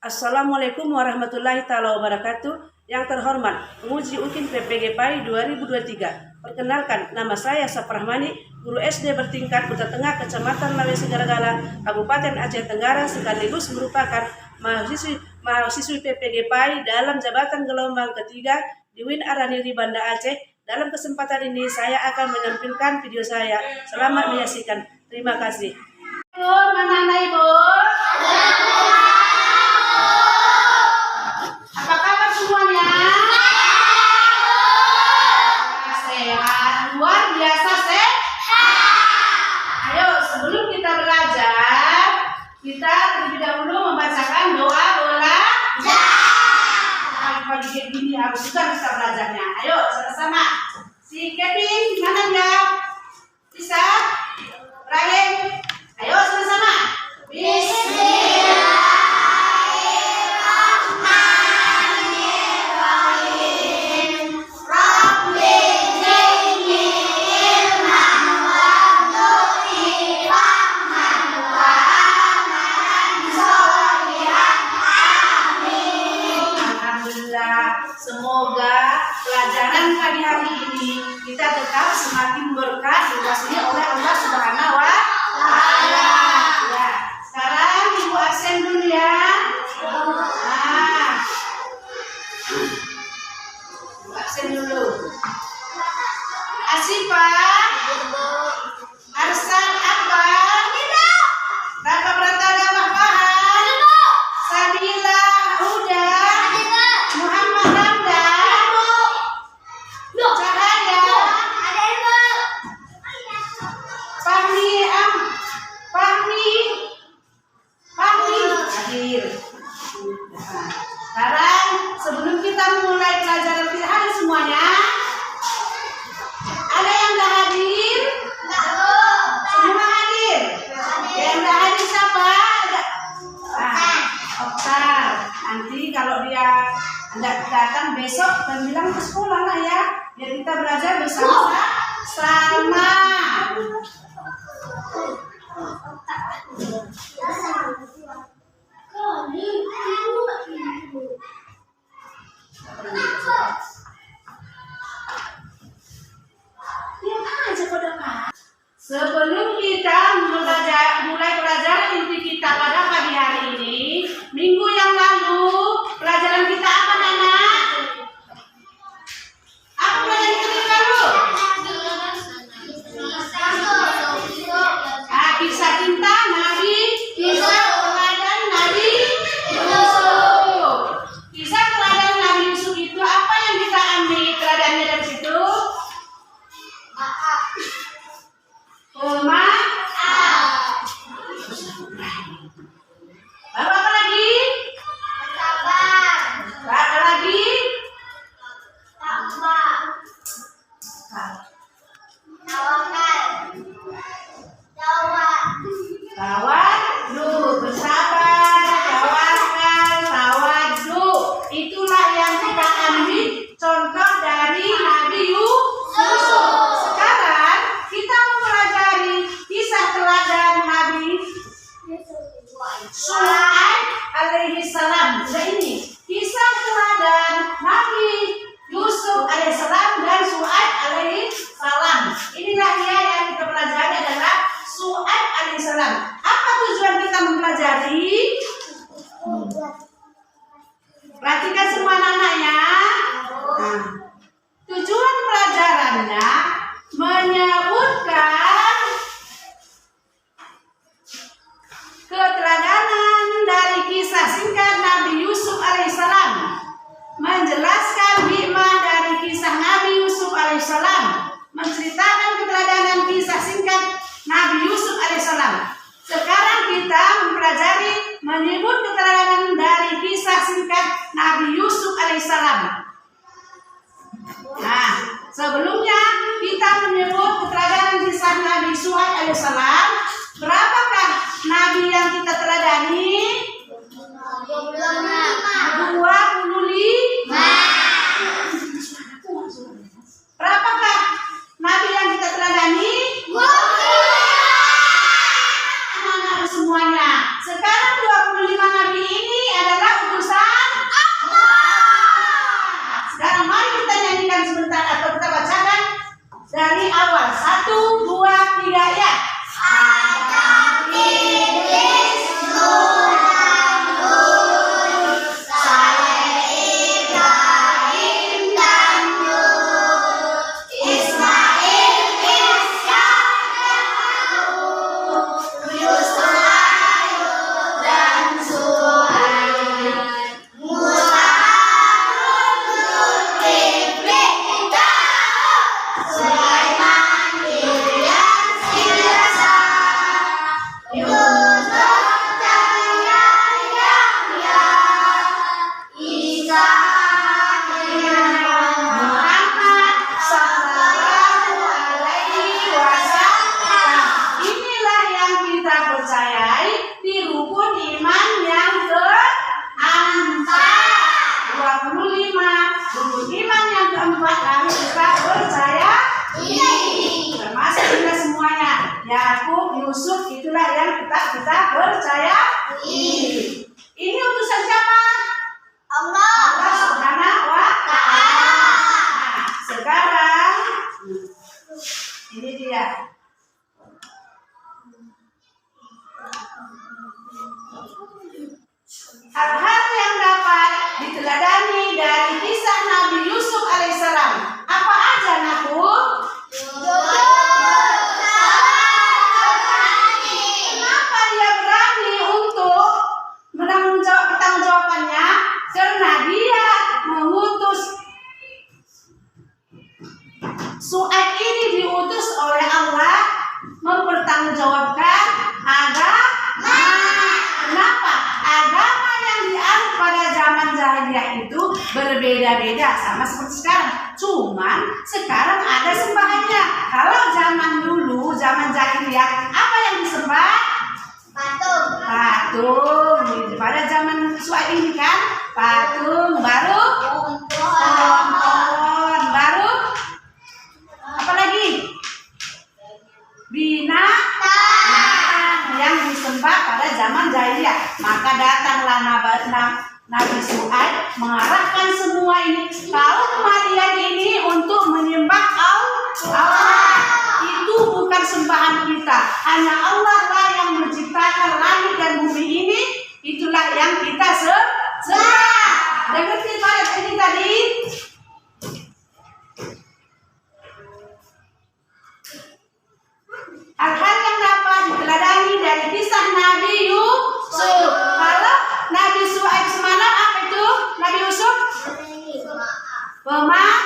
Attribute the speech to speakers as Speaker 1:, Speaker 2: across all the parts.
Speaker 1: Assalamualaikum warahmatullahi taala wabarakatuh. Yang terhormat, penguji UKIN PPG PAI 2023. Perkenalkan, nama saya Saprahmani, guru SD bertingkat Kota Tengah, Kecamatan Lawe Segaragala, Kabupaten Aceh Tenggara, sekaligus merupakan mahasiswi PPG PAI dalam jabatan gelombang ketiga di Win Araniri Banda Aceh. Dalam kesempatan ini saya akan menampilkan video saya. Selamat menyaksikan. Terima kasih. Mana Ibu? Apa kabar semuanya? Sehat, luar biasa sehat. Ayo, sebelum kita belajar, kita terlebih dahulu membacakan doa belajar. Pagi kayak gini harus juga bisa belajarnya. Ayo, sama-sama. Si Kevin, mana dia? Bisa? Ryan, ayo sama-sama. Bismillah. Semoga pelajaran pagi hari ini kita tetap semakin berkah dikasihi oleh Allah Subhanahu wa Ta'ala. Ya, sekarang Ibu absen dulu ya. Ibu absen dulu. Asifah, Arsan Akbar, Raka Pratama Wahfahan, Sabila Huda, Muhammad Ramdan, Cahaya, Fahmi hadir. Sekarang sebelum kita mulai pelajaran hari semuanya, ada yang nggak hadir? Semua hadir. Yang nggak hadir siapa? Oktar. Nanti kalau dia nggak datang besok dan bilang ke sekolah lah ya, biar kita belajar bersama-sama. Sebelum kita mulai pelajaran inti kita pada pagi hari ini, minggu yang lalu pelajaran kita apa, Nana? Apa pelajaran kita lalu? Kisah cinta Nabi Yusuf, teladan Nabi Yusuf. Kisah teladan Nabi Yusuf itu apa yang kita ambil teladannya dari situ? Baru apa lagi? Apa lagi? Tawadu, bersabar, tawakal, tawadu. Itulah yang kita ambil contoh dari Nabi Yusuf. Sekarang kita mempelajari kisah teladan Nabi Syuaib alaihi salam. Ini kisah teladan Nabi Yusuf alaihi salam dan Syuaib alaihi salam. Inilah dia yang kita pelajari adalah Syuaib alaihi salam. Apa tujuan kita mempelajari? Perhatikan semua anak-anaknya. Tujuan pelajarannya menyebutkan keteladanan dari kisah singkat Nabi Yusuf alaihissalam, menjelaskan hikmah dari kisah Nabi Yusuf alaihissalam, menceritakan keteladanan kisah singkat Nabi Yusuf alaihissalam. Sekarang kita mempelajari menyebut keteladanan dari kisah singkat Nabi Yusuf alaihissalam. Nah, sebelumnya kita menyebut keteladanan kisah Nabi Syuaib alaihissalam. Berapakah nabi yang kita teladani? 25. Berapakah nabi yang kita teladani? 25. Semuanya. Sekarang 25 nabi ini adalah kita percaya. Ini utusan siapa? Allah Subhanahu wa Ta'ala. Nah, sekarang ini dia. Hal-hal yang dapat diteladani dari kisah Nabi Yusuf alaihissalam. Apa aja, Naku? Kenapa dia berani untuk pertanggungjawabannya? Karena dia mengutus Su'aib ini diutus oleh Allah mempertanggungjawabkan agama. Kenapa? Agama yang dianut pada zaman jahiliyah itu berbeda-beda sama seperti sekarang. Cuman sekarang ada sembahannya. Kalau zaman dulu, zaman jahiliyah, apa yang disembah? Patung. Pada zaman Su'aib ini kan patung, baru pohon, baru apa lagi? Binatang yang disembah pada zaman jahiliyah. Maka datanglah Nabi Su'aib mengarahkan semua ini, kaum kalian ini untuk menyembah Allah. Itu bukan sembahan kita. Hanya Allah lah yang menciptakan langit dan bumi ini. Itulah yang kita sembah. Dengar ayat ini tadi. Hal-hal yang dapat diteladani dari kisah Nabi Yusuf. Kalau Nabi Su'aib semalam apa itu? Nabi Yusuf? Pemaaf,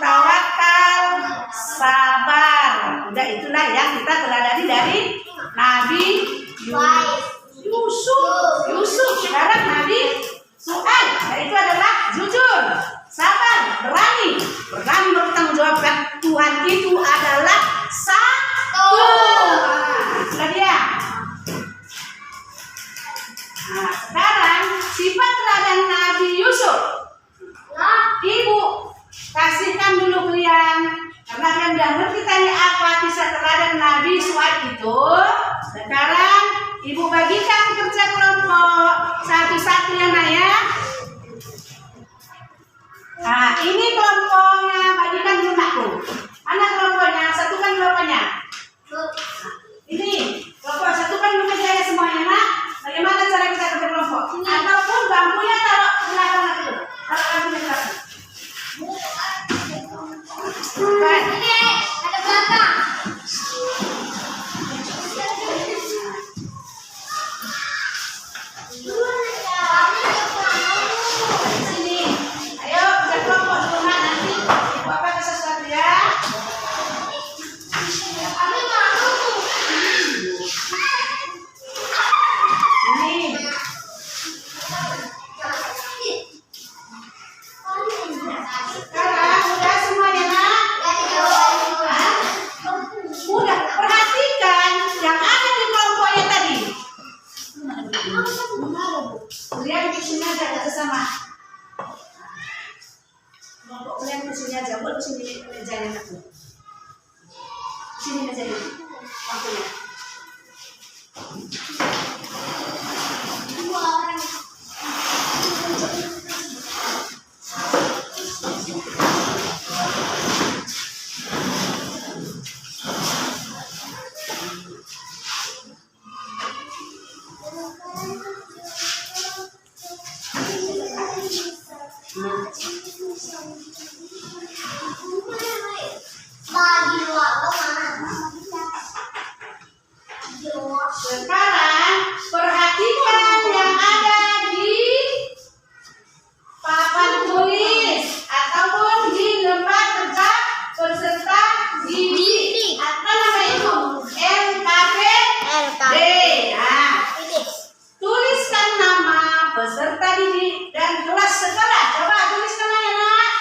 Speaker 1: tawakal, sabar. Udah, itulah yang kita teladani dari Nabi Yusuf. Sekarang Nabi Su'aib, yaitu adalah jujur, sabar, berani bertanggungjawabkan Tuhan itu adalah satu. Sudah dia. Nah, sekarang sifat teladan Nabi Yusuf. Ibu kasihkan dulu kalian, karena kalian udah ngerti tadi apa kisah teladan Nabi Su'aib itu. Sekarang ibu bagikan kerja kelompok satu-satu ya, Nak ya. Nah, ini kelompoknya, bagikan dulu Nakku. Mana kelompoknya? Satukan kelompoknya. Ini kelompok, satukan dulu kerjanya semuanya, Nak. Bagaimana cara kita berkelompok? Ataupun bangkunya taruh belakang itu. Taruh bangkunya belakang. Ini ada belakang. Sini. Ayo berkelompok dulu, Nak. Nanti Bapak ke sesuatu ya. Sekarang udah semuanya, Nak? Udah, perhatikan yang ada di kelompoknya tadi. Kalian di sini aja, nggak sesama. Kelompok kalian di sini aja, buat di sini mejanya aku. Sini mejanya, waktunya. Sekarang perhatikan yang ada di papan tulis ataupun di lembar kerja peserta didik. Apa nama itu? LKPD. Nah, tuliskan nama peserta didik dan kelas sekolah. Coba tuliskan aja, Nak.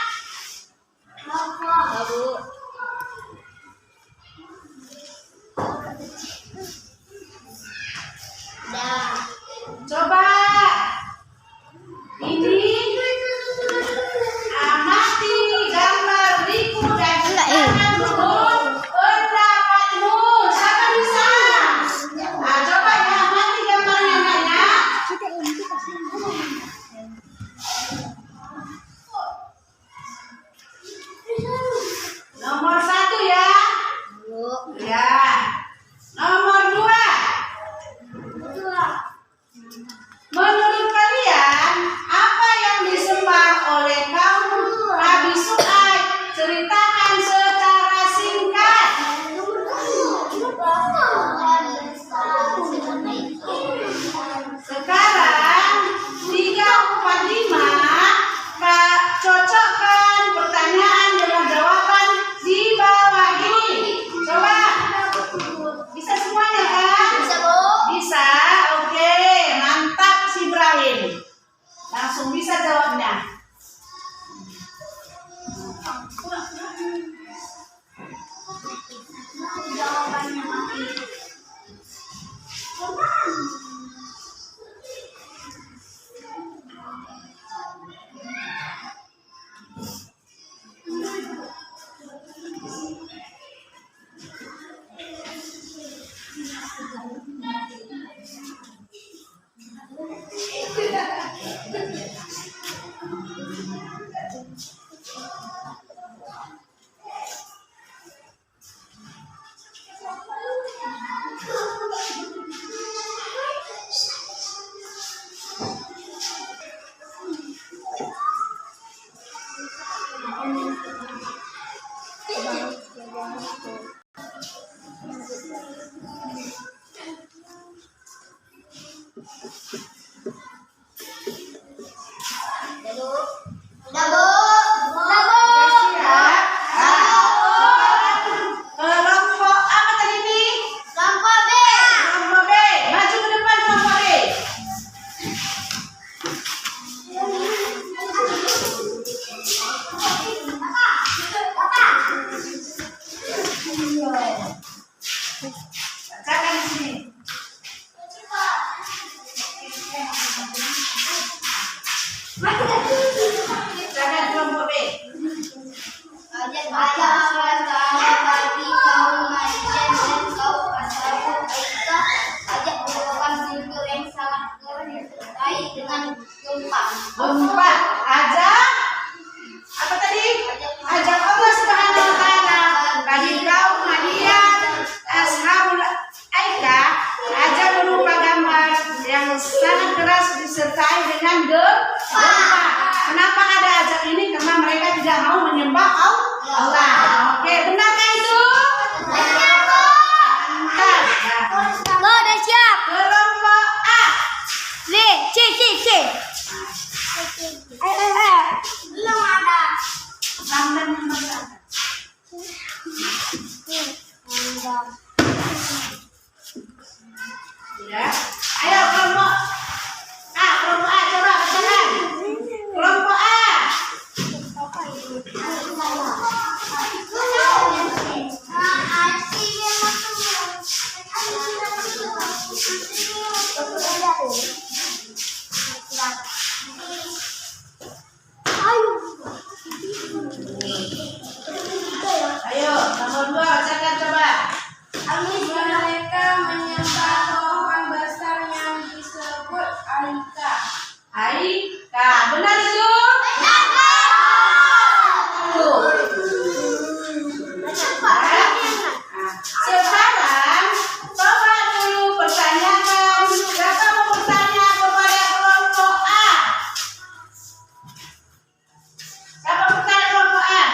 Speaker 1: Ya. Ayo kelompok A, kelompok A coba bacakan. Kelompok A. Ayo, nomor 2 bacakan coba.
Speaker 2: Mereka menyembah pohon besar yang disebut Aika.
Speaker 1: Aika, benar itu? Sekarang coba dulu pertanyakan. Siapa mau bertanya kepada kelompok A? Siapa bertanya kelompok A?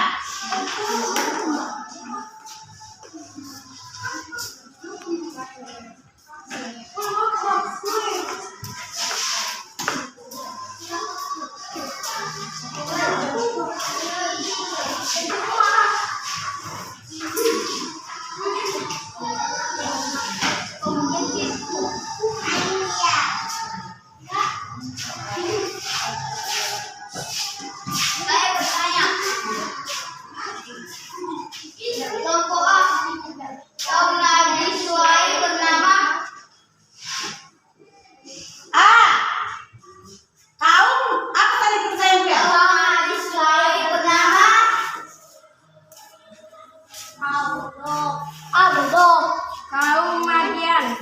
Speaker 2: Kaum Madian.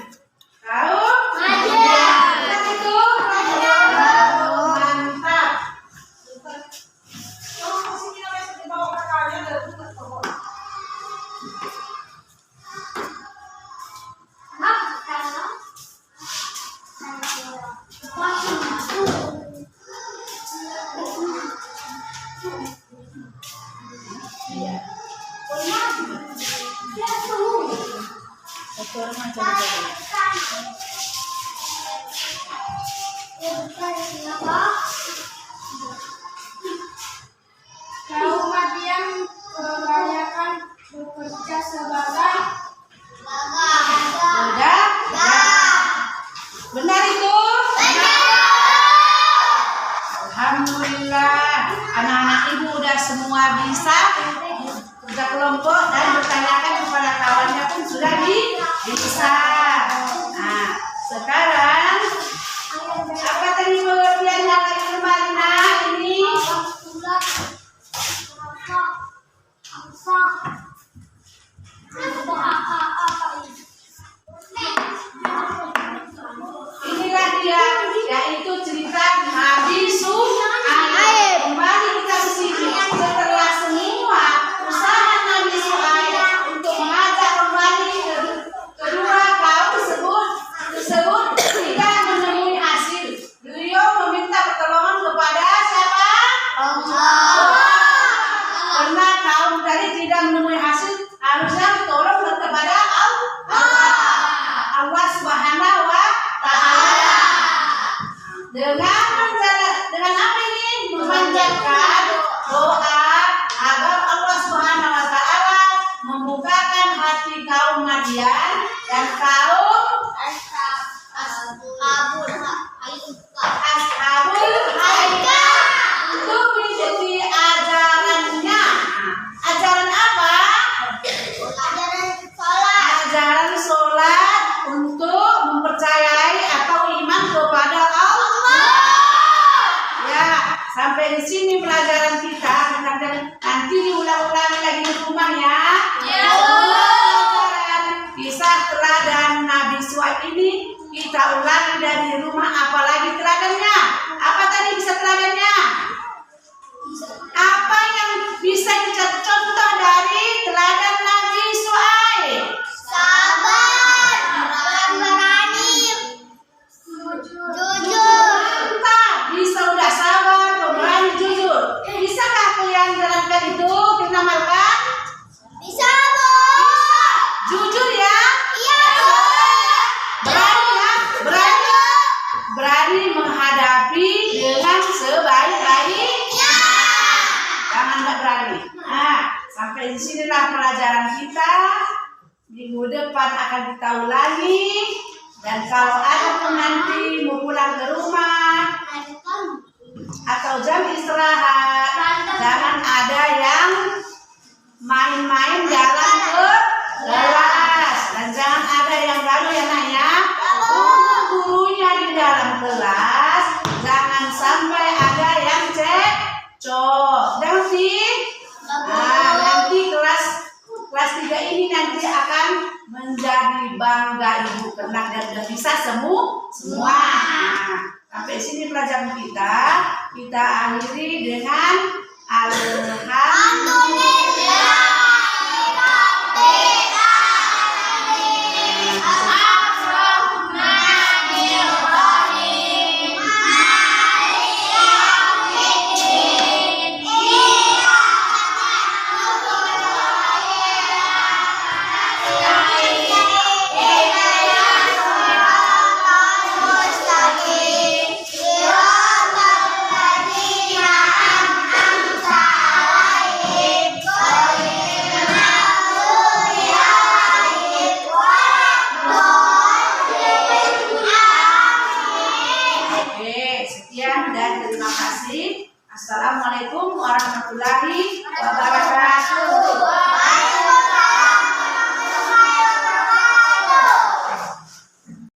Speaker 1: Kaum Madian. Itu mantap.
Speaker 2: Kaum Madian kebanyakan bekerja sebagai
Speaker 1: Benar? Benar itu? Alhamdulillah, anak-anak ibu udah semua bisa kerja kelompok dan bertanyakan kepada kawannya pun sudah bisa. Nah, sekarang apa tadi pengertian yang lagi kemarin? Nah, ini inilah dia, yaitu cerita Nabi Syuaib. Kembali kita ke sini setelah semua usaha Nabi Syuaib untuk mengajak kembali kedua kaum tersebut tidak menemui hasil. Beliau meminta pertolongan kepada siapa? Allah. Karena kaum tadi tidak menemui hasil, harusnya tolong kepada Allah. Allah Subhanahu wa Ta'ala. Dengan apa ini? Memanjatkan doa agar Allah Subhanahu wa Ta'ala membukakan hati kaum Madian dan kaum Ashabul Aikah untuk mengikuti ajarannya. Ajaran apa? Ajaran sholat untuk mempercayai atau iman kepada Allah. Ya, sampai di sini pelajaran kita. Nanti diulang-ulangi lagi di rumah ya. Pelajaran kisah teladan Nabi Syuaib ini kita ulangi dari rumah. Apalagi teladannya? Apa tadi bisa teladannya? Apa yang bisa kita contoh dari teladan Nabi Syuaib? Mantap, bisa udah sabar, pemberani, jujur. Bisakah kalian jalankan itu? Kita amalkan? Bisa. Jujur ya? Berani ya? Berani menghadapi dengan sebaik-baiknya. Jangan nggak berani. Nah, sampai di sinilah pelajaran kita di
Speaker 3: minggu depan akan kita ulangi. Dan kalau ada pun nanti mau pulang ke rumah atau jam istirahat, jangan ada yang main-main jalan ke kelas. Dan jangan ada yang baru ya nak ya. Gurunya di dalam kelas, jangan sampai ada yang cekcok. Nanti kelas 3 ini nanti akan menjadi bangga ibu karena dan bisa semua. Sampai sini pelajaran kita akhiri dengan alhamdulillah.